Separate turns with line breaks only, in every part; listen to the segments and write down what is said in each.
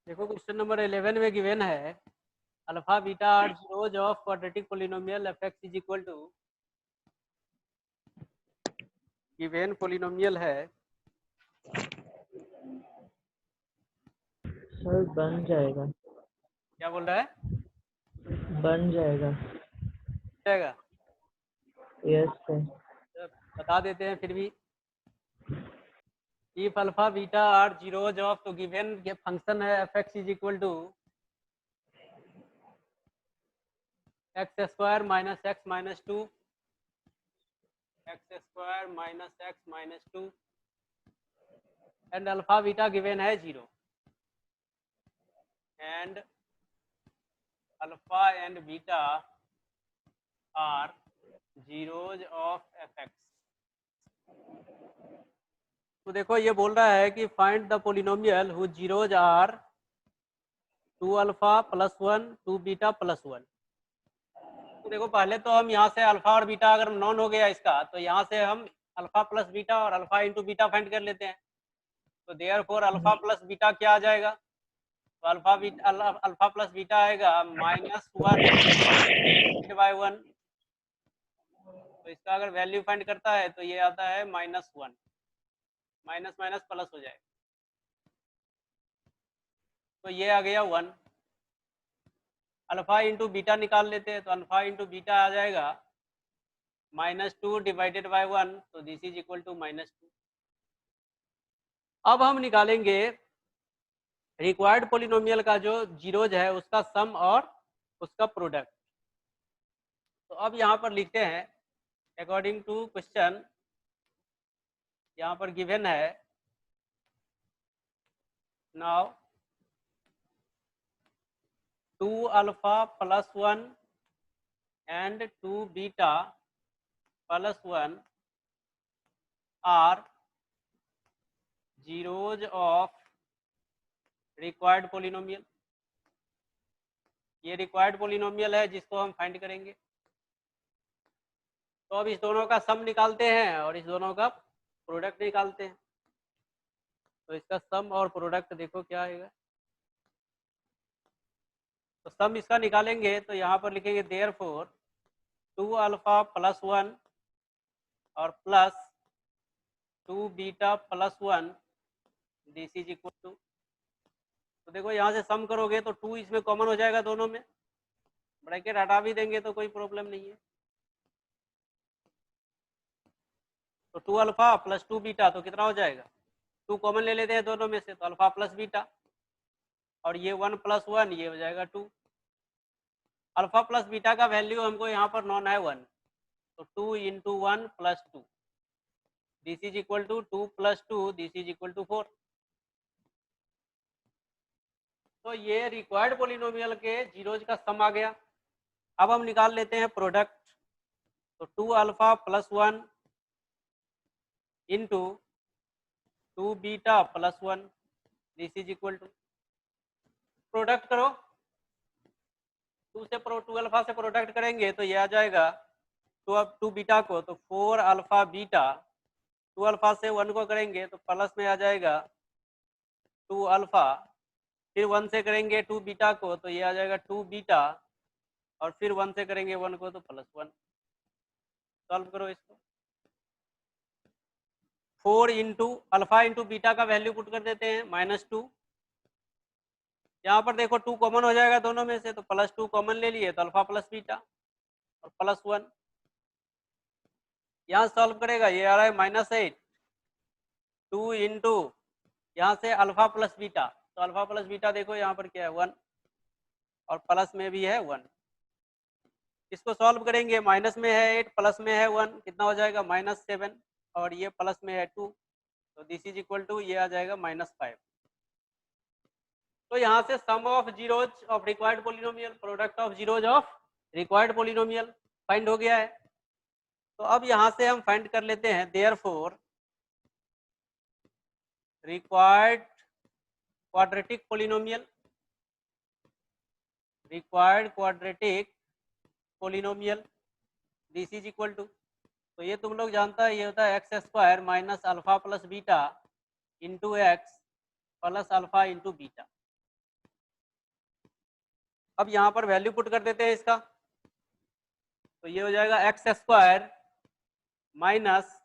देखो question number 11 में given है alpha beta are zeros of quadratic polynomial F x is equal to, given polynomial है
sir बन जाएगा,
क्या बोल रहा है
बन जाएगा।
जाएगा
यस सर।
तो बता देते हैं फिर भी। If alpha beta are zeros of, तो गिवन ये फंक्शन है F x is equal to x square minus X minus two, x square minus X minus two, and alpha beta given है 0, and alpha and beta are zeros of F x. तो देखो ये बोल रहा है कि find the polynomial who zeros are 2 alpha plus 1 2 beta plus 1। तो देखो पहले तो हम यहाँ से अल्फा और बीटा अगर नॉन हो गया इसका, तो यहाँ से हम अल्फा प्लस बीटा और अल्फा इंटू बीटा फाइंड कर लेते हैं। तो देयरफॉर अल्फा प्लस बीटा क्या आ जाएगा, तो अल्फा प्लस बीटा आएगा -1/1। तो इसका अगर वैल्यू फाइंड करता है तो ये आता है -1, माइनस माइनस प्लस हो जाएगा, तो ये आ गया 1। अल्फा इंटू बीटा निकाल लेते हैं, तो अल्फा इंटू बीटा आ जाएगा -2 डिवाइडेड बाय 1, तो दिस इज इक्वल टू -2। अब हम निकालेंगे रिक्वायर्ड पोलिनोमियल का जो जीरोज है उसका सम और उसका प्रोडक्ट। तो अब यहाँ पर लिखते हैं अकॉर्डिंग टू क्वेश्चन, यहाँ पर गिवन है now 2 alpha plus 1 and 2 beta plus 1 are zeros of required polynomial। ये रिक्वायर्ड पोलिनोमियल है जिसको हम फाइंड करेंगे। तो अब इस दोनों का सम निकालते हैं और इस दोनों का प्रोडक्ट निकालते हैं। तो इसका सम और प्रोडक्ट देखो क्या आएगा। तो सम इसका निकालेंगे तो यहाँ पर लिखेंगे देयरफॉर 2 अल्फा प्लस 1 और plus 2 beta plus 1 this is equal to, तो देखो यहाँ से सम करोगे तो 2 इसमें कॉमन हो जाएगा दोनों में, ब्रैकेट हटा भी देंगे तो कोई प्रॉब्लम नहीं है। तो 2 अल्फा प्लस 2 बीटा तो कितना हो जाएगा, 2 कॉमन ले लेते हैं दोनों में से, तो अल्फा प्लस बीटा, और ये 1 प्लस 1 ये हो जाएगा 2। अल्फा प्लस बीटा का वैल्यू हमको यहाँ पर नॉन है 1, तो 2 into 1 plus 2 this is equal to 2 plus 2 this is equal to 4। तो ये रिक्वायर्ड पोलिनोमियल के जीरोज का सम आ गया। अब हम निकाल लेते हैं प्रोडक्ट। तो 2 alpha plus 1 into 2 beta plus 1 this is equal to, product करो 2 अल्फा से प्रोडक्ट करेंगे तो ये आ जाएगा 2 बीटा को, तो 4 अल्फा बीटा, 2 अल्फा से 1 को करेंगे तो प्लस में आ जाएगा 2 अल्फा, फिर 1 से करेंगे 2 बीटा को तो ये आ जाएगा 2 बीटा, और फिर 1 से करेंगे 1 को तो प्लस 1। सॉल्व करो इसको। 4 इंटू अल्फा इंटू बीटा का वैल्यू पुट कर देते हैं -2। यहाँ पर देखो 2 कॉमन हो जाएगा दोनों में से, तो प्लस 2 कॉमन ले लिए तो अल्फा प्लस बीटा और प्लस 1। यहाँ सॉल्व करेगा ये आ रहा है -8, 2 इंटू यहाँ से अल्फा प्लस बीटा, तो अल्फा प्लस बीटा देखो यहाँ पर क्या है 1, और प्लस में भी है 1। इसको सॉल्व करेंगे, माइनस में है 8 प्लस में है 1 कितना हो जाएगा -7, और ये प्लस में है 2, तो दिस इज इक्वल टू ये आ जाएगा -5। तो यहाँ से sum of zeros of required polynomial, product of zeros of required polynomial find हो गया है। तो अब यहाँ से हम फाइंड कर लेते हैं therefore required quadratic polynomial, required quadratic polynomial this is equal to, तो ये तुम लोग जानता है ये होता है x square minus alpha plus beta into x plus alpha into beta. अब यहाँ पर वैल्यू पुट कर देते हैं इसका, तो ये हो जाएगा एक्स स्क्वायर माइनस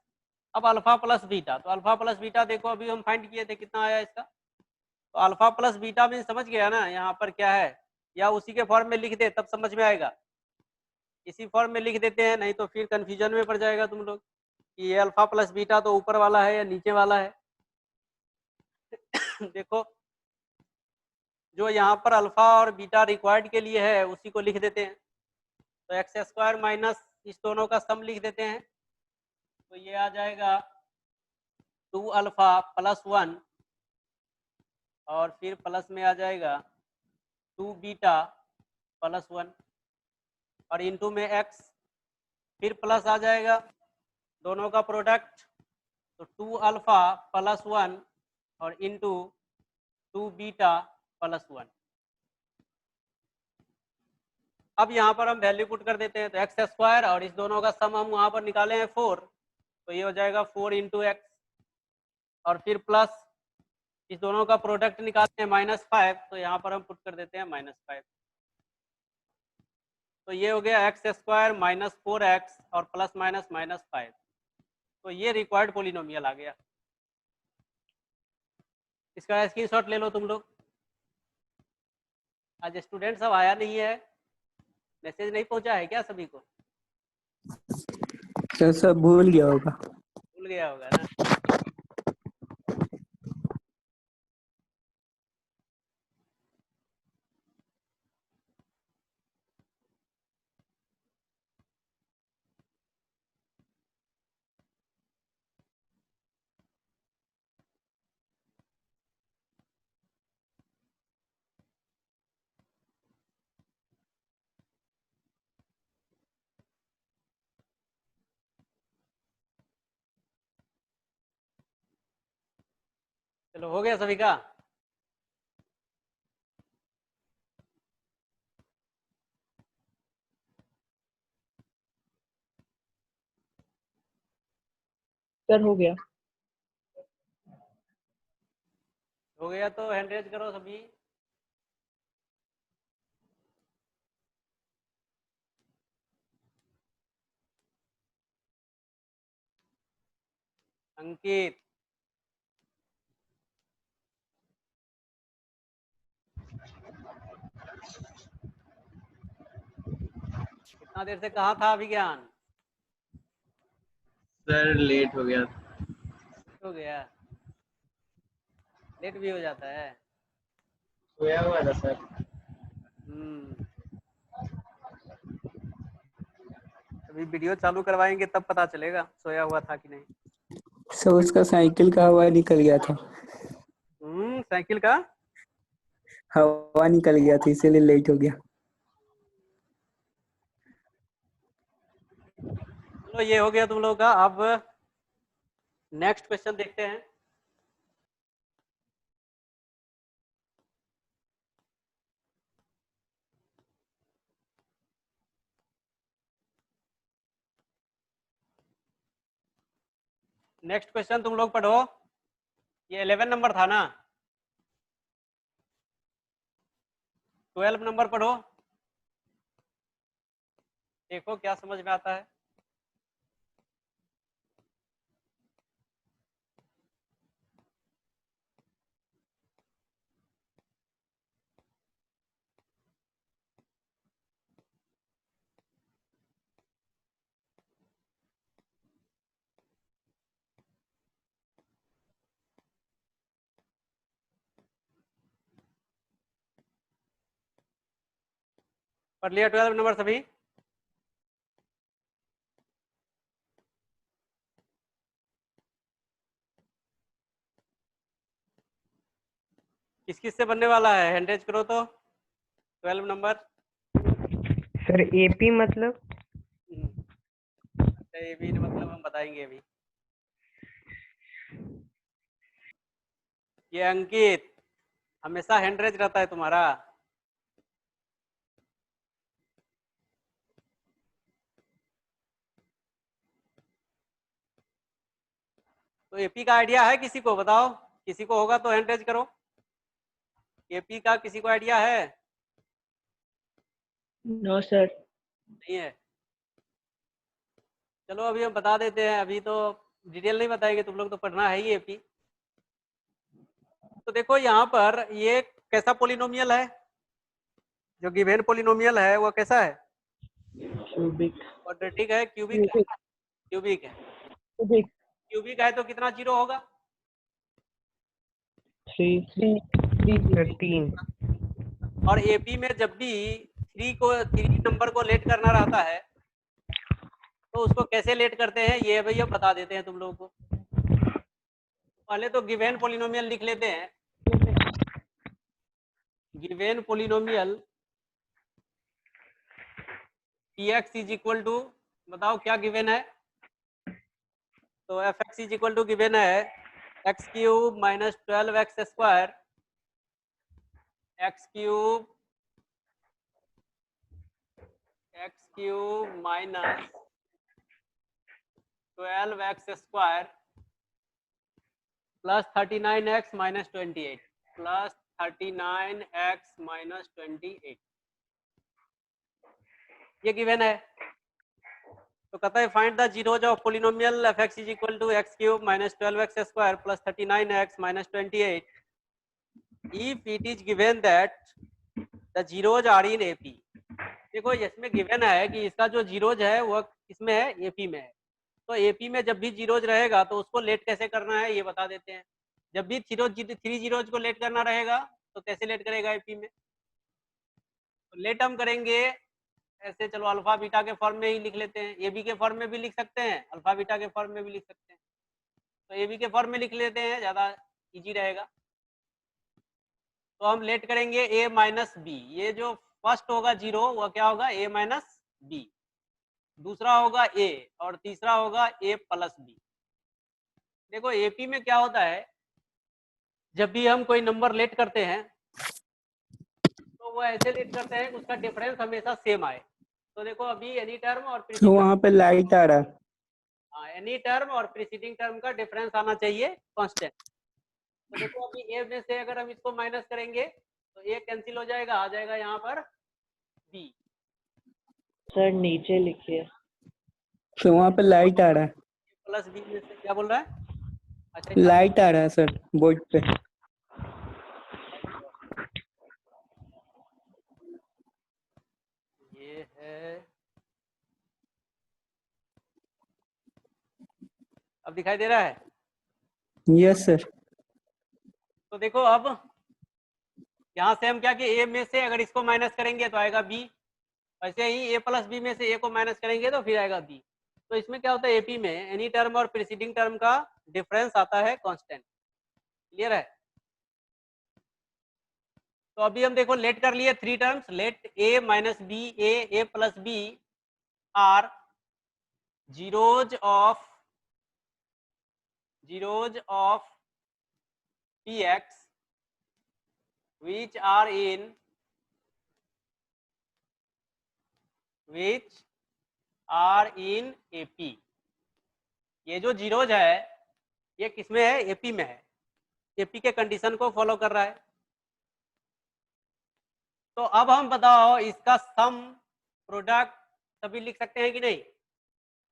अब अल्फा प्लस बीटा, तो अल्फा प्लस बीटा देखो अभी हम फाइंड किए थे कितना आया इसका, तो अल्फा प्लस बीटा में समझ गया ना यहाँ पर क्या है, या उसी के फॉर्म में लिख दे तब समझ में आएगा, इसी फॉर्म में लिख देते हैं, नहीं तो फिर कंफ्यूजन में पड़ जाएगा तुम लोग कि ये अल्फा प्लस बीटा तो ऊपर वाला है या नीचे वाला है। देखो जो यहाँ पर अल्फा और बीटा रिक्वायर्ड के लिए है उसी को लिख देते हैं, तो एक्स स्क्वायर माइनस इस दोनों का सम लिख देते हैं, तो ये आ जाएगा 2 अल्फा प्लस 1 और फिर प्लस में आ जाएगा 2 बीटा प्लस 1 और इनटू में x, फिर प्लस आ जाएगा दोनों का प्रोडक्ट, तो 2 अल्फा प्लस 1 और इनटू 2 बीटा प्लस 1। अब यहाँ पर हम वैल्यू पुट कर देते हैं, तो एक्स स्क्वायर और इस दोनों का सम हम वहाँ पर निकाले हैं 4, तो ये हो जाएगा 4 इंटू एक्स और फिर प्लस इस दोनों का प्रोडक्ट निकालते हैं -5, तो यहाँ पर हम पुट कर देते हैं -5, तो ये हो गया एक्स स्क्वायर माइनस 4x और प्लस माइनस -5, तो ये रिक्वायर्ड पोलिनोमियल आ गया। इसका स्क्रीनशॉट ले लो तुम लोग। आज स्टूडेंट सब आया नहीं है, मैसेज नहीं पहुंचा है क्या सभी को?
सर सब भूल गया होगा।
भूल गया होगा ना। चलो हो गया सभी का।
सर हो गया।
हो गया तो हैंड रेज करो सभी। अंकित, कितना देर से कहाँ था अभिज्ञान?
सर लेट हो गया।
हो गया, लेट भी हो जाता है।
सोया हुआ था सर।
अभी वीडियो चालू करवाएंगे तब पता चलेगा सोया हुआ था कि नहीं।
सर उसका साइकिल का हवा निकल गया था।
साइकिल का
हवा निकल गया था इसीलिए लेट हो गया।
चलो ये हो गया तुम लोगों का। अब नेक्स्ट क्वेश्चन देखते हैं। नेक्स्ट क्वेश्चन तुम लोग पढ़ो, ये 11 नंबर था ना, 12 नंबर पढ़ो, देखो क्या समझ में आता है। पढ़ लिया 12 नंबर सभी? किस किस से बनने वाला है, हैंडेज करो तो 12 नंबर।
सर एपी मतलब
अच्छा ये भी मतलब हम बताएंगे अभी। ये अंकित हमेशा हैंडरेज रहता है तुम्हारा। तो एपी का आइडिया है किसी को, बताओ, किसी को होगा तो हैंडरेज करो। एपी का किसी को आइडिया है?
No sir.
नहीं है, चलो अभी हम बता देते हैं, अभी तो डिटेल नहीं बताएंगे, तुम लोग तो पढ़ना है ही एपी। तो देखो यहाँ पर ये कैसा पोलिनोमियल है, जो गिवन पोलिनोमियल है वो कैसा है,
क्यूबिक।
क्वाड्रेटिक है, क्यूबिक है, क्यूबिक है।
क्यूबिक।
क्यूबिक है तो कितना जीरो होगा?
3
सर 3।
और एपी में जब भी थ्री नंबर को लेट करना रहता है तो उसको कैसे लेट करते हैं ये भैया बता देते हैं तुम लोगों को। पहले तो गिवन पोलिनोमियल लिख लेते हैं। Given polynomial px is equal to, बताओ क्या गिवन है? तो fx is equal to given है x cube minus 12x square, x cube minus 12x square plus 39x minus 28 plus 39x minus 28, ये गिवन है। तो कहता है find the zeros of polynomial fx is equal to x cube minus 12x square plus 39x minus 28 if it is given that the zeros are in AP। देखो इसमें given है कि इसका जो जीरोज है वो किसमें है, एपी में है। तो एपी में जब भी जीरोज रहेगा तो उसको लेट कैसे करना है ये बता देते हैं। जब भी थ्री जीरोज को लेट करना रहेगा तो कैसे लेट करेगा एपी में, तो लेट हम करेंगे ऐसे, चलो अल्फा बीटा के फॉर्म में ही लिख लेते हैं, ए बी के फॉर्म में भी लिख सकते हैं, अल्फा बीटा के फॉर्म में भी लिख सकते हैं। तो ए बी के फॉर्म में लिख लेते हैं, ज़्यादा इजी रहेगा। तो हम लेट करेंगे ए माइनस बी, ये जो फर्स्ट होगा जीरो वो क्या होगा, ए माइनस बी, दूसरा होगा ए और तीसरा होगा ए प्लस बी। देखो एपी में क्या होता है, जब भी हम कोई नंबर लेट करते हैं तो वो ऐसे लेट करते हैं उसका डिफरेंस हमेशा सेम आए। तो देखो अभी एनी टर्म और
तो वहाँ पे लाइट आ रहा है।
एनी टर्म और प्रीसीडिंग टर्म का डिफरेंस आना चाहिए कांस्टेंट। तो देखो अभी ए में से अगर हम इसको माइनस करेंगे तो ए कैंसिल हो जाएगा, आ जाएगा यहाँ पर बी।
सर नीचे लिखिए।
तो वहाँ पे लाइट आ रहा है,
प्लस बी में से क्या बोल रहा है? अच्छा
लाइट आ रहा है सर बोर्ड पे।
ये है, अब दिखाई दे रहा है?
Yes sir.
तो देखो अब यहाँ से हम क्या कि ए में से अगर इसको माइनस करेंगे तो आएगा बी, ऐसे ही ए प्लस बी में से ए को माइनस करेंगे तो फिर आएगा बी। तो इसमें क्या होता है, एपी में एनी टर्म और प्रीसीडिंग टर्म का डिफरेंस आता है कांस्टेंट। क्लियर है? तो अभी हम देखो लेट कर लिए three terms, let a minus b, a plus b are zeros of px which are in AP। ये जो जीरोज है ये किसमें है, एपी में है, एपी के कंडीशन को फॉलो कर रहा है। तो अब हम बताओ इसका सम प्रोडक्ट सभी लिख सकते हैं कि नहीं,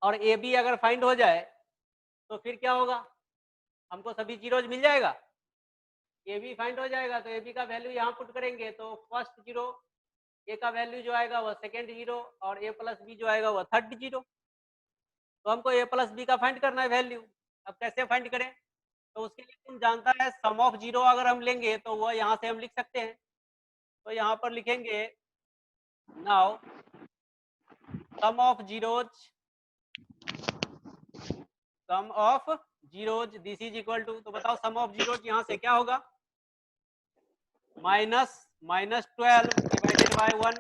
और ए बी अगर फाइंड हो जाए तो फिर क्या होगा, हमको सभी जीरोज मिल जाएगा, ए बी फाइंड हो जाएगा। तो ए बी का वैल्यू यहाँ पुट करेंगे तो फर्स्ट जीरो, ए का वैल्यू जो आएगा वह सेकेंड जीरो और ए प्लस बी जो आएगा वह थर्ड जीरो। तो हमको ए प्लस बी का फाइंड करना है वैल्यू। अब कैसे फाइंड करें, तो उसके लिए तुम जानता है सम ऑफ जीरो अगर हम लेंगे तो वह यहाँ से हम लिख सकते हैं। तो यहाँ पर लिखेंगे now sum of zeros this is equal to, तो बताओ सम ऑफ जीरोज यहाँ से क्या होगा, -12 डिवाइडेड बाय 1।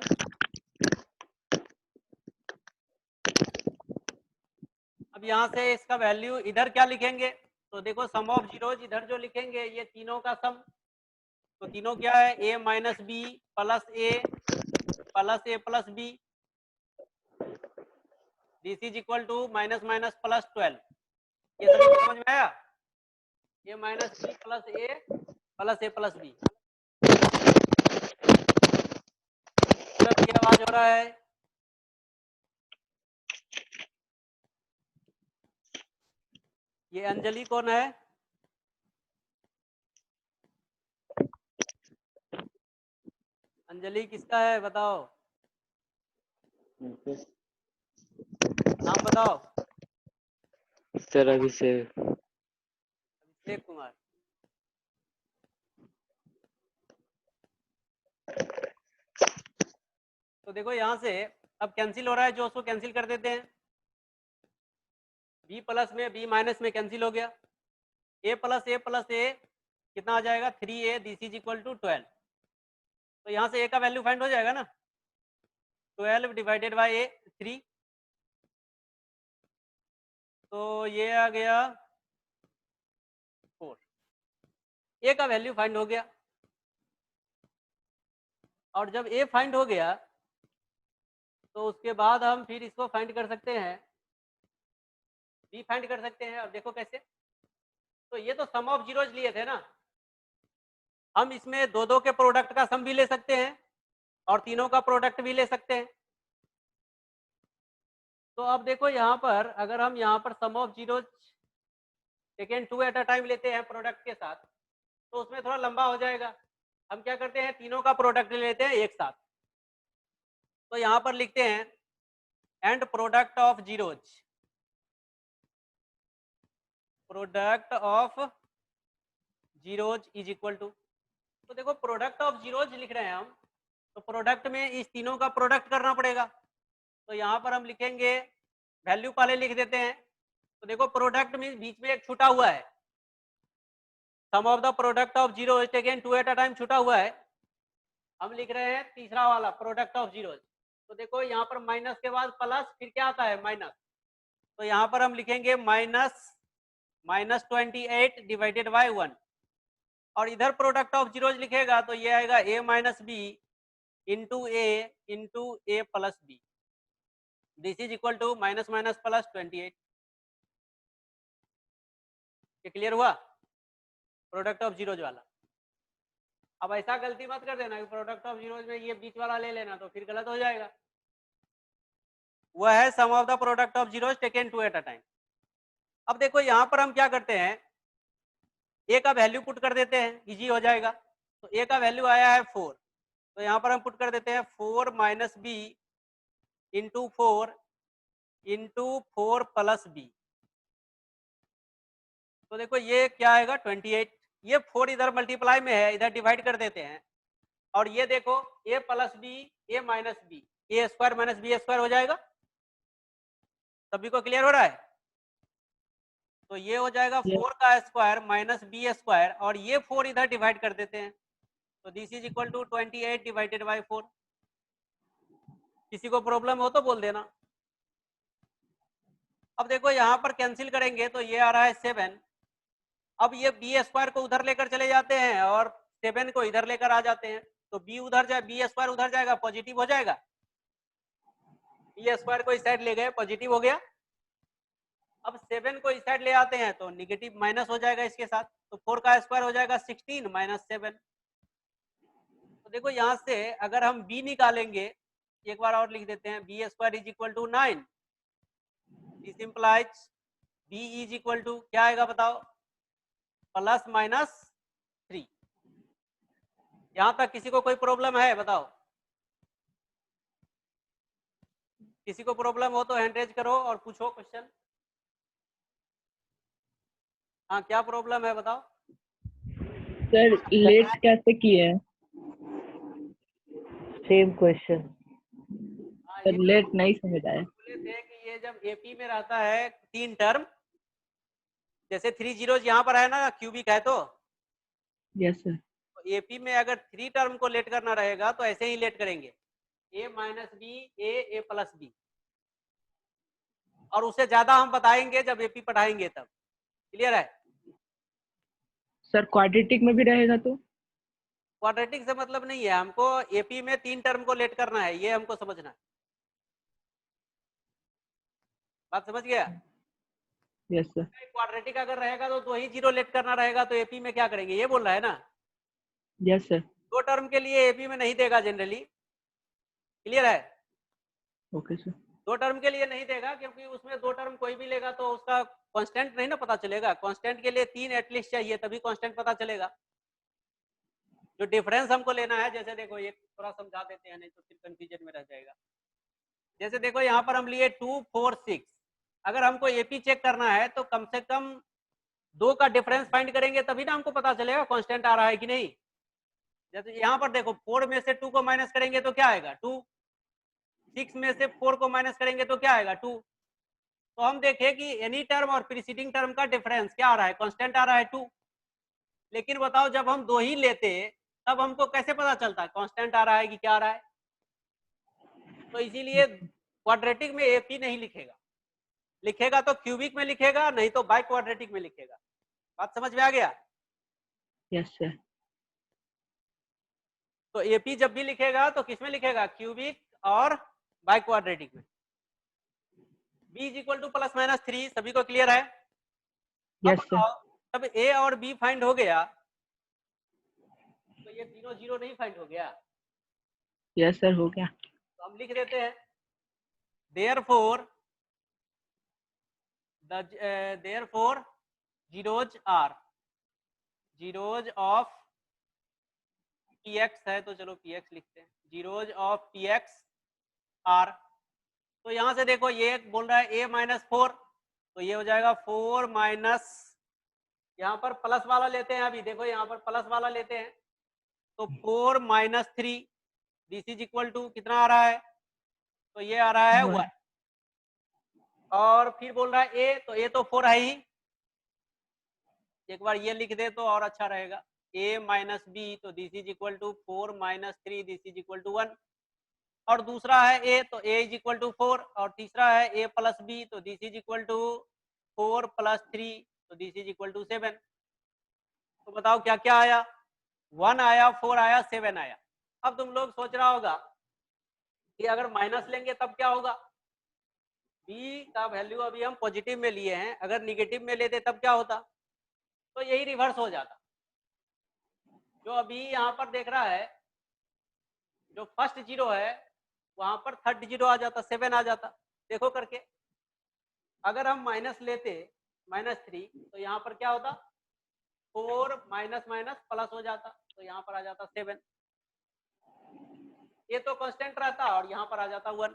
अब यहाँ से इसका वैल्यू इधर क्या लिखेंगे, तो देखो सम ऑफ जीरोज इधर जो लिखेंगे ये तीनों का सम, तो तीनों क्या है, a minus b plus a plus b, this is equal to minus minus plus 12। ये सभी को समझ में आया, a minus b plus a plus b. अब ये आवाज हो रहा है, ये अंजलि कौन है? अंजलि किसका है बताओ, नाम बताओ।
सर अभिषेक।
अभिषेक कुमार। तो देखो यहाँ से अब कैंसिल हो रहा है, जो उसको कैंसिल कर देते हैं। बी प्लस में बी माइनस में कैंसिल हो गया, ए प्लस ए कितना आ जाएगा 3a, this is equal to 12। तो यहाँ से a का वैल्यू फाइंड हो जाएगा ना, 12 डिवाइडेड बाय ए 3, तो ये आ गया 4। a का वैल्यू फाइंड हो गया, और जब a फाइंड हो गया तो उसके बाद हम फिर इसको फाइंड कर सकते हैं, b फाइंड कर सकते हैं। अब देखो कैसे, तो ये तो सम ऑफ जीरोज लिए थे ना, हम इसमें दो दो के प्रोडक्ट का सम भी ले सकते हैं और तीनों का प्रोडक्ट भी ले सकते हैं। तो अब देखो यहाँ पर अगर हम यहाँ पर sum of zeros second 2 at a time लेते हैं प्रोडक्ट के साथ, तो उसमें थोड़ा लंबा हो जाएगा। हम क्या करते हैं, तीनों का प्रोडक्ट ले लेते हैं एक साथ। तो यहाँ पर लिखते हैं and product of zeros, product of zeros is equal to, तो देखो प्रोडक्ट ऑफ जीरोज लिख रहे हैं हम, तो प्रोडक्ट में इस तीनों का प्रोडक्ट करना पड़ेगा। तो यहाँ पर हम लिखेंगे, वैल्यू पहले लिख देते हैं। तो देखो प्रोडक्ट में बीच में एक छूटा हुआ है, sum of the product of zeros taken 2 at a time छूटा हुआ है, हम लिख रहे हैं तीसरा वाला प्रोडक्ट ऑफ जीरोज। तो देखो यहाँ पर माइनस के बाद प्लस, फिर क्या आता है माइनस, तो यहाँ पर हम लिखेंगे -28 डिवाइडेड बाय 1, और इधर प्रोडक्ट ऑफ जीरोज लिखेगा तो ये आएगा a minus b into a plus b, this is equal to minus minus plus 28। ये क्लियर हुआ प्रोडक्ट ऑफ जीरोज वाला। अब ऐसा गलती मत कर देना कि प्रोडक्ट ऑफ जीरोज में ये बीच वाला ले लेना, तो फिर गलत हो जाएगा। वह है sum of the product of zeros taken 2 at a time. अब देखो यहाँ पर हम क्या करते हैं, a का वैल्यू पुट कर देते हैं, इजी हो जाएगा। तो a का वैल्यू आया है 4, तो यहाँ पर हम पुट कर देते हैं 4 minus b into 4 plus b. तो देखो ये क्या आएगा 28, ये 4 इधर मल्टीप्लाई में है, इधर डिवाइड कर देते हैं, और ये देखो a plus b a minus b, a square minus b square हो जाएगा। सभी को क्लियर हो रहा है? तो ये हो जाएगा 4 का स्क्वायर माइनस बी स्क्वायर, और ये 4 इधर डिवाइड कर देते हैं, तो this is equal to 28 divided by 4। किसी को प्रॉब्लम हो तो बोल देना। अब देखो यहाँ पर कैंसिल करेंगे तो ये आ रहा है 7। अब ये बी स्क्वायर को उधर लेकर चले जाते हैं और 7 को इधर लेकर आ जाते हैं, तो बी उधर जाए, बी स्क्वायर उधर जाएगा, पॉजिटिव हो जाएगा। बी स्क्वायर को इस साइड ले गए, पॉजिटिव हो गया। अब 7 को इस साइड ले आते हैं तो निगेटिव माइनस हो जाएगा इसके साथ, तो 4 का स्क्वायर हो जाएगा 16 माइनस 7। तो देखो यहाँ से अगर हम b निकालेंगे, एक बार और लिख देते हैं, b square is equal to 9, this implies b is equal to क्या आएगा बताओ, प्लस माइनस 3। यहाँ तक किसी को कोई प्रॉब्लम है बताओ? किसी को प्रॉब्लम हो तो हैंड रेज करो और पूछो क्वेश्चन। हाँ क्या प्रॉब्लम है बताओ?
सर लेट कैसे किए हैं?
Same question.
हाँ,
सर लेट नहीं समझ आया।
बोले थे कि ये जब एपी में रहता है 3 टर्म, जैसे 3 जीरोज यहाँ पर है ना, क्यूबिक है, तो
यस सर।
तो एपी में अगर 3 टर्म को लेट करना रहेगा तो ऐसे ही लेट करेंगे, ए minus b a plus B, और उससे ज्यादा हम बताएंगे जब एपी पढ़ाएंगे तब। क्लियर है?
सर क्वाड्रेटिक में भी रहेगा तो?
क्वाड्रेटिक से मतलब नहीं है हमको, एपी में 3 टर्म को लेट करना है, ये हमको समझना है। बात समझ गया?
Yes sir.
क्वाड्रेटिक अगर रहेगा तो 2 ही जीरो लेट करना रहेगा, तो एपी में क्या करेंगे, ये बोल रहा है ना।
Yes sir.
2 टर्म के लिए एपी में नहीं देगा जनरली। क्लियर है?
Okay sir.
2 टर्म के लिए नहीं देगा, क्योंकि उसमें 2 टर्म कोई भी लेगा तो उसका कांस्टेंट नहीं ना पता चलेगा। कांस्टेंट के लिए 3 एटलीस्ट चाहिए, तभी कांस्टेंट पता चलेगा। जो डिफरेंस हमको लेना है, जैसे देखो ये थोड़ा समझा देते हैं, नहीं तो फिर कंफ्यूजन में रह जाएगा। जैसे देखो यहाँ पर हम लिए 2 4 6, अगर हमको एपी चेक करना है तो कम से कम 2 का डिफरेंस फाइंड करेंगे, तभी ना हमको पता चलेगा कांस्टेंट आ रहा है कि नहीं। जैसे यहाँ पर देखो 4 में से 2 को माइनस करेंगे तो क्या आएगा 2, 6 में से 4 को माइनस करेंगे तो क्या आएगा 2। तो हम देखें कि एनी टर्म और प्रीसीडिंग टर्म का डिफरेंस क्या आ रहा है, कांस्टेंट आ रहा है 2। लेकिन बताओ जब हम 2 ही लेते तब हमको कैसे पता चलता है कांस्टेंट आ रहा है कि क्या आ रहा है। तो इसीलिए क्वाड्रेटिक में एपी नहीं लिखेगा, लिखेगा तो क्यूबिक में लिखेगा, नहीं तो बाई क्वाड्रेटिक में लिखेगा। बात समझ में आ गया?
Yes sir.
तो एपी जब भी लिखेगा तो किसमें लिखेगा, क्यूबिक और बाई क्वाड्रेटिक में। b is equal two plus minus 3, सभी को क्लियर है? अब
यस सर।
बताओ जब a और b फाइंड हो गया तो ये तीनों जीरो नहीं फाइंड हो गया?
यस सर हो गया।
तो हम लिख देते हैं therefore zeros are zeros of px है, तो चलो px लिखते हैं, zeros of px are। तो यहां से देखो ये बोल रहा है a माइनस 4, तो ये हो जाएगा 4 माइनस, यहाँ पर प्लस वाला लेते हैं, अभी देखो यहाँ पर प्लस वाला लेते हैं, तो 4 minus 3 this is equal to कितना आ रहा है, तो ये आ रहा है 1। और फिर बोल रहा है ए, तो ए तो 4 है ही, एक बार ये लिख दे तो और अच्छा रहेगा, a माइनस बी, तो this is equal to 4 minus 3 this is equal to 1। और दूसरा है a, तो a इज इक्वल टू 4, और तीसरा है a प्लस बी, तो this is equal to 4 plus 3, तो दिस इज इक्वल टू 7। तो बताओ क्या क्या आया, 1 आया, 4 आया, 7 आया। अब तुम लोग सोच रहा होगा कि अगर माइनस लेंगे तब क्या होगा, b का वैल्यू अभी हम पॉजिटिव में लिए हैं, अगर निगेटिव में लेते तब क्या होता, तो यही रिवर्स हो जाता। जो अभी यहाँ पर देख रहा है, जो फर्स्ट जीरो है वहां पर थर्ड जीरो आ जाता, 7 आ जाता। देखो करके, अगर हम माइनस लेते -3, तो यहाँ पर क्या होता, 4 माइनस माइनस प्लस हो जाता, तो यहाँ पर आ जाता 7। ये तो कांस्टेंट रहता और यहाँ पर आ जाता 1।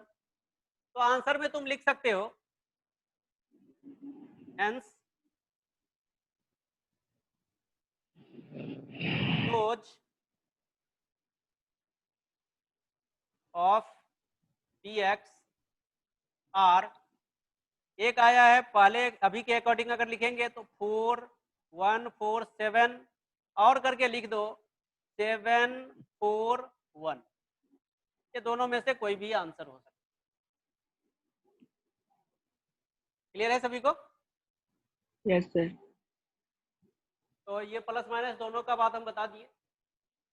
तो आंसर में तुम लिख सकते हो hence zeros of px are, एक आया है पहले, अभी के अकॉर्डिंग अगर लिखेंगे तो 4 1 4 7 और करके लिख दो 7 4 1, ये दोनों में से कोई भी आंसर हो सकता है। क्लियर है सभी को?
Yes sir.
तो ये प्लस माइनस दोनों का बात हम बता दिए,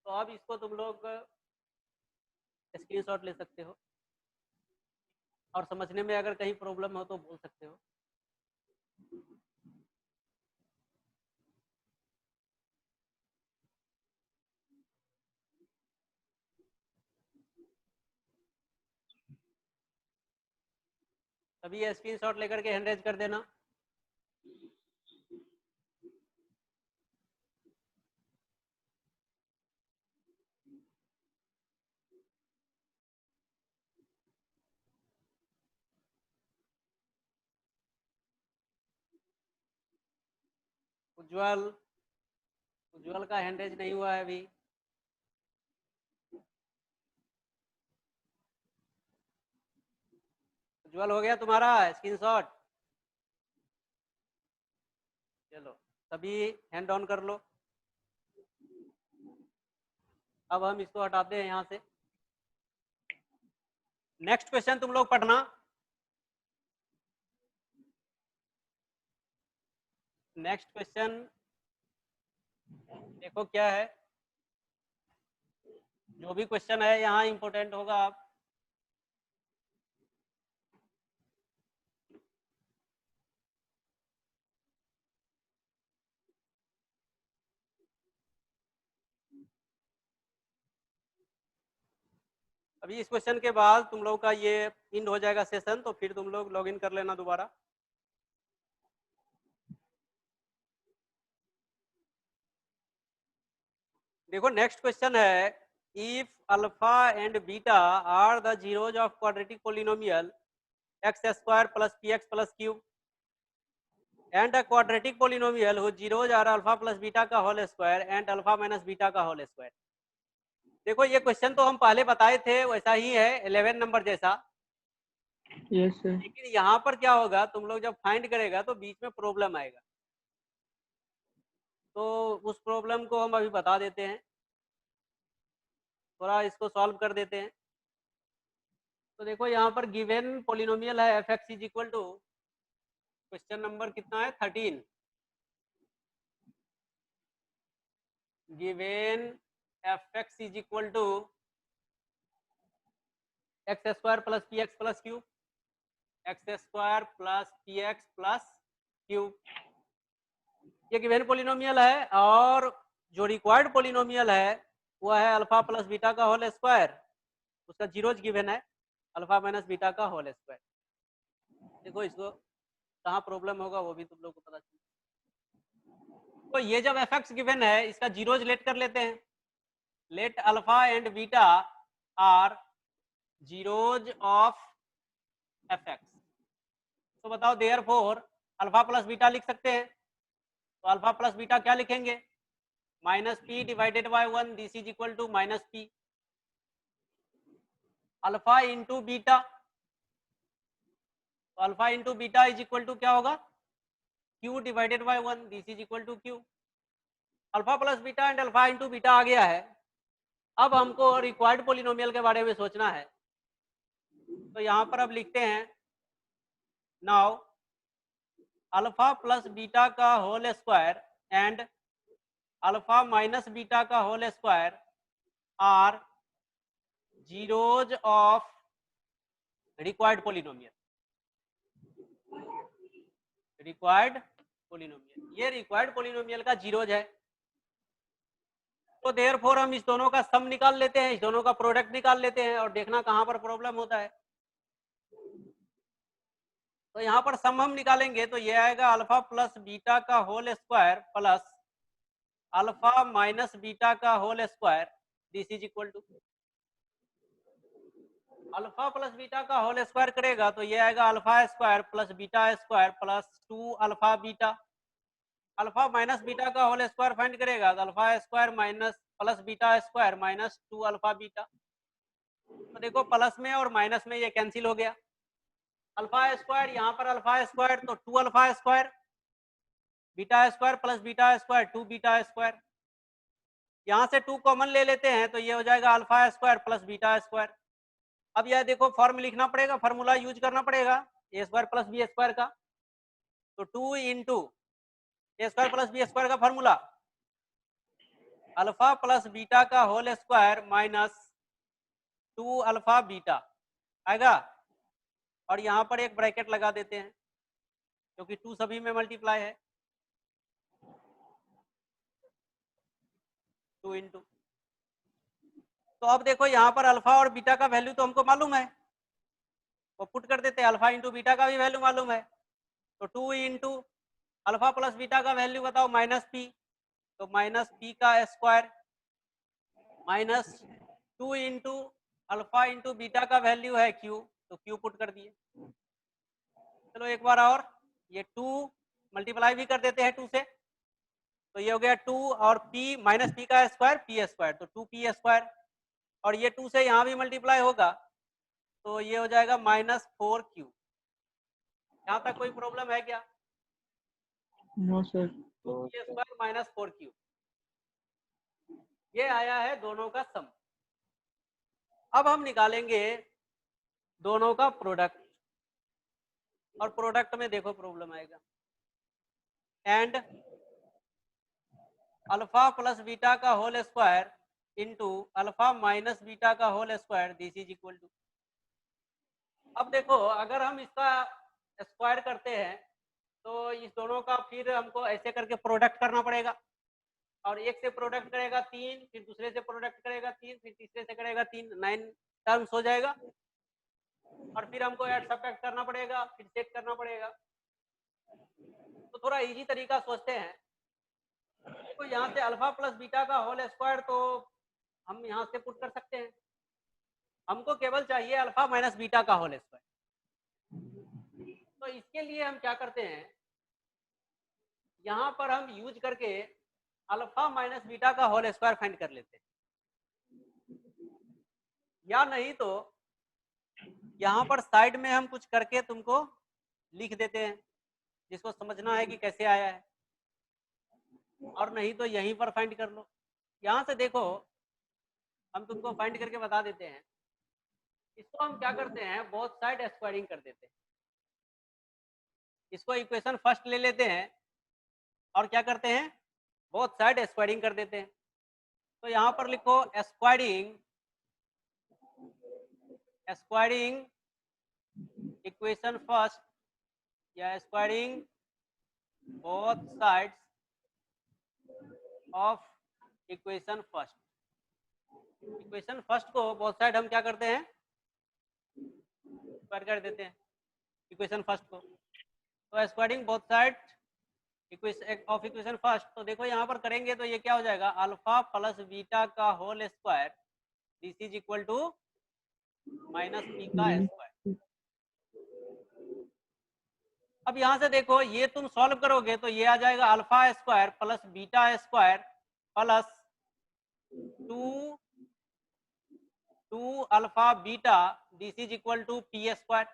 तो अब इसको तुम लोग स्क्रीनशॉट ले सकते हो, और समझने में अगर कहीं प्रॉब्लम हो तो बोल सकते हो। तभी ये स्क्रीनशॉट लेकर के हैंड रेज कर देना। उज्जवल, उज्जवल का हैंड रेज नहीं हुआ है अभी। उज्जवल हो गया तुम्हारा स्क्रीनशॉट? चलो सभी हैंड ऑन कर लो। अब हम इसको हटाते हैं यहाँ से। नेक्स्ट क्वेश्चन तुम लोग पढ़ना। नेक्स्ट क्वेश्चन देखो क्या है, जो भी क्वेश्चन है यहाँ इंपॉर्टेंट होगा। आप अभी इस क्वेश्चन के बाद तुम लोग का ये एंड हो जाएगा सेशन, तो फिर तुम लोग लॉग इन कर लेना दोबारा। देखो नेक्स्ट क्वेश्चन है, if alpha and beta are the zeros of quadratic polynomial x square plus p x plus q and a quadratic polynomial whose zeros are alpha plus beta का whole square and alpha minus beta का whole square. देखो ये question तो हम पहले बताए थे, वैसा ही है 11 नंबर जैसा,
यस सर।
लेकिन यहाँ पर क्या होगा, तुम लोग जब फाइंड करेगा तो बीच में प्रॉब्लम आएगा, तो उस प्रॉब्लम को हम अभी बता देते हैं, थोड़ा इसको सॉल्व कर देते हैं। तो देखो यहाँ पर गिवन पोलिनोमियल है F x is equal to, question number कितना है 13, given f x is equal to x square plus p x plus q, x square plus p x plus q, ये गिवन पोलिनोमियल है। और जो required polynomial है वह है alpha plus beta का होल स्क्वायर, उसका जीरोज गिवन है अल्फा माइनस बीटा का होल स्क्वायर। देखो इसको कहाँ प्रॉब्लम होगा वो भी तुम लोग को पता चले। तो ये जब एफ एक्स गिवन है, इसका जीरोज लेट कर लेते हैं, let alpha and beta are zeros of F x. तो बताओ देयरफॉर अल्फा प्लस बीटा लिख सकते हैं, तो अल्फा प्लस बीटा क्या लिखेंगे, minus p divided by 1, this is equal to minus p alpha into beta, तो alpha into beta is equal to क्या होगा, q divided by 1, this is equal to q. Alpha plus beta and alpha into beta आ गया है। अब हमको required polynomial के बारे में सोचना है, तो यहाँ पर अब लिखते हैं, नाउ अल्फा प्लस बीटा का whole square and alpha minus beta का whole square are zeros of required polynomial. Required polynomial, ये रिक्वायर्ड पोलिनोमियल का जीरोज है। तो देयरफॉर हम इस दोनों का सम निकाल लेते हैं, इस दोनों का प्रोडक्ट निकाल लेते हैं और देखना कहां पर प्रॉब्लम होता है। तो यहाँ पर सम हम निकालेंगे तो ये आएगा अल्फा प्लस बीटा का whole square plus alpha minus beta का whole square, this is equal to alpha plus beta का होल स्क्वायर करेगा तो ये आएगा alpha square plus beta square plus 2 alpha beta. Alpha minus beta का whole square find करेगा तो alpha square minus plus beta square minus 2 alpha beta. तो देखो प्लस में और माइनस में ये कैंसिल हो गया, अल्फा स्क्वायर यहाँ पर अल्फा स्क्वायर तो 2 alpha square, beta square plus beta square 2 beta square, यहाँ से 2 कॉमन ले लेते हैं तो ये हो जाएगा alpha square plus beta square. अब यह देखो फॉर्म लिखना पड़ेगा, फार्मूला यूज करना पड़ेगा a square plus b square का, तो 2 into a square plus b square का फार्मूला अल्फा प्लस बीटा का whole square minus 2 alpha beta आएगा, और यहाँ पर एक ब्रैकेट लगा देते हैं क्योंकि 2 सभी में मल्टीप्लाई है, 2 इंटू। तो अब देखो यहाँ पर अल्फा और बीटा का वैल्यू तो हमको मालूम है, वो पुट कर देते हैं, अल्फा इंटू बीटा का भी वैल्यू मालूम है, तो 2 इंटू अल्फा प्लस बीटा का वैल्यू बताओ माइनस पी, तो माइनस पी का square minus 2 into alpha into beta का वैल्यू है क्यू, तो क्यू पुट कर दिए। चलो एक बार और, ये 2 मल्टीप्लाई भी कर देते हैं 2 से, तो ये हो गया 2 और p माइनस पी का स्क्वायर पी स्क्वायर, तो 2p स्क्वायर, और ये 2 से यहाँ भी मल्टीप्लाई होगा तो ये हो जाएगा माइनस 4q। यहाँ तक कोई प्रॉब्लम है क्या?
No sir.
2p square minus 4q। ये आया है दोनों का सम। अब हम निकालेंगे दोनों का प्रोडक्ट, और प्रोडक्ट में देखो प्रॉब्लम आएगा, एंड अल्फा प्लस बीटा का whole square into alpha minus beta का whole square, this is equal to. अब देखो अगर हम इसका स्क्वायर करते हैं तो इस दोनों का फिर हमको ऐसे करके प्रोडक्ट करना पड़ेगा, और एक से प्रोडक्ट करेगा 3, फिर दूसरे से प्रोडक्ट करेगा 3, फिर तीसरे से करेगा 3, 9 टर्म्स हो जाएगा, और फिर हमको ऐड सब्ट्रैक्ट करना पड़ेगा, फिर सेट करना पड़ेगा। तो थोड़ा इजी तरीका सोचते हैं। तो यहाँ से अल्फा प्लस बीटा का होल स्क्वायर तो हम यहाँ से पुट कर सकते हैं, हमको केवल चाहिए अल्फा माइनस बीटा का होल स्क्वायर। तो इसके लिए हम क्या करते हैं, यहाँ पर हम यूज करके अल्फा माइनस बीटा का होल स्क्वायर फाइंड कर लेते हैं, या नहीं तो यहाँ पर साइड में हम कुछ करके तुमको लिख देते हैं, जिसको समझना है कि कैसे आया है, और नहीं तो यहीं पर फाइंड कर लो। यहाँ से देखो हम तुमको फाइंड करके बता देते हैं। इसको हम क्या करते हैं, बोथ साइड स्क्वायरिंग कर देते हैं। इसको इक्वेशन फर्स्ट ले लेते हैं और क्या करते हैं, बोथ साइड स्क्वायरिंग कर देते हैं। तो यहाँ पर लिखो स्क्वायरिंग इक्वेशन फर्स्ट, या squaring both sides of equation first. Equation first को बोथ साइड हम क्या करते हैं, स्क्वायर कर देते हैं इक्वेशन फर्स्ट को। तो squaring both side of equation first, तो देखो यहाँ पर करेंगे तो ये क्या हो जाएगा, अल्फा प्लस बीटा का whole square, this is equal to minus p का स्क्वायर। अब यहाँ से देखो ये तुम सॉल्व करोगे तो ये आ जाएगा alpha square plus beta square plus 2 alpha beta, this is equal to p square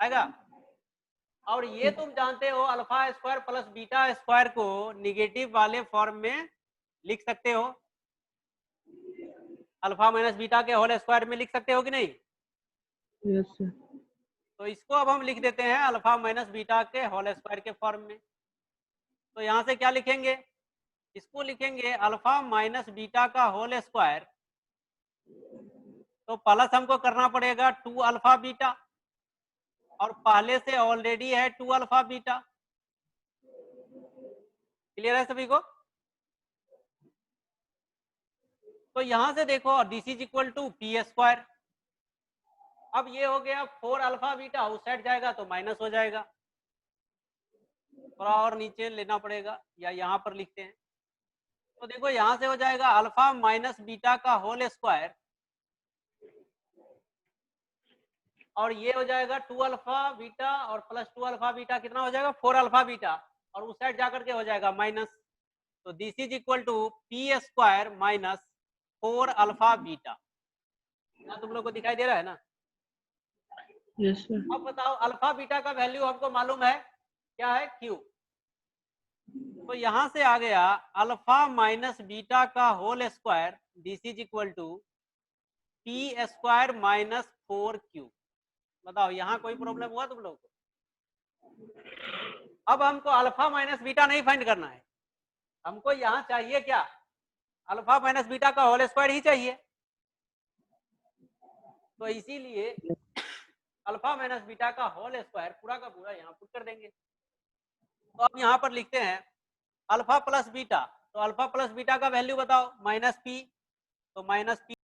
आएगा। और ये तुम जानते हो alpha square plus beta square को निगेटिव वाले फॉर्म में लिख सकते हो, अल्फा माइनस बीटा के होल स्क्वायर में लिख सकते हो कि नहीं।
Yes sir.
तो इसको अब हम लिख देते हैं अल्फा माइनस बीटा के होल स्क्वायर के फॉर्म में। तो यहाँ से क्या लिखेंगे, इसको लिखेंगे अल्फा माइनस बीटा का होल स्क्वायर, तो प्लस हमको करना पड़ेगा 2 अल्फा बीटा, और पहले से ऑलरेडी है 2 अल्फा बीटा। क्लियर है सभी को। तो यहां से देखो this is equal to p square. अब ये हो गया 4 अल्फा बीटा, उस साइड जाएगा तो माइनस हो जाएगा, थोड़ा और नीचे लेना पड़ेगा, या यहाँ पर लिखते हैं। तो देखो यहाँ से हो जाएगा अल्फा माइनस बीटा का होल स्क्वायर, और ये हो जाएगा 2 अल्फा बीटा और प्लस 2 अल्फा बीटा कितना हो जाएगा, 4 अल्फा बीटा, और उस साइड जाकर के हो जाएगा माइनस। तो this is equal to p square minus 4 alpha beta. ना तुम लोग को दिखाई दे रहा है ना।
Yes sir.
अब बताओ अल्फा बीटा का वैल्यू हमको मालूम है क्या है, क्यू। तो यहां से आ गया अल्फा माइनस बीटा का whole square, this is equal to p square minus 4 q. बताओ यहाँ कोई प्रॉब्लम हुआ तुम लोग को। अब हमको अल्फा माइनस बीटा नहीं फाइंड करना है, हमको यहाँ चाहिए क्या, अल्फा माइनस बीटा का होल स्क्वायर ही चाहिए। तो इसीलिए अल्फा माइनस बीटा का होल स्क्वायर पूरा का पूरा यहाँ पुट कर देंगे। तो अब यहाँ पर लिखते हैं अल्फा प्लस बीटा, तो अल्फा प्लस बीटा का वैल्यू बताओ माइनस पी, तो माइनस पी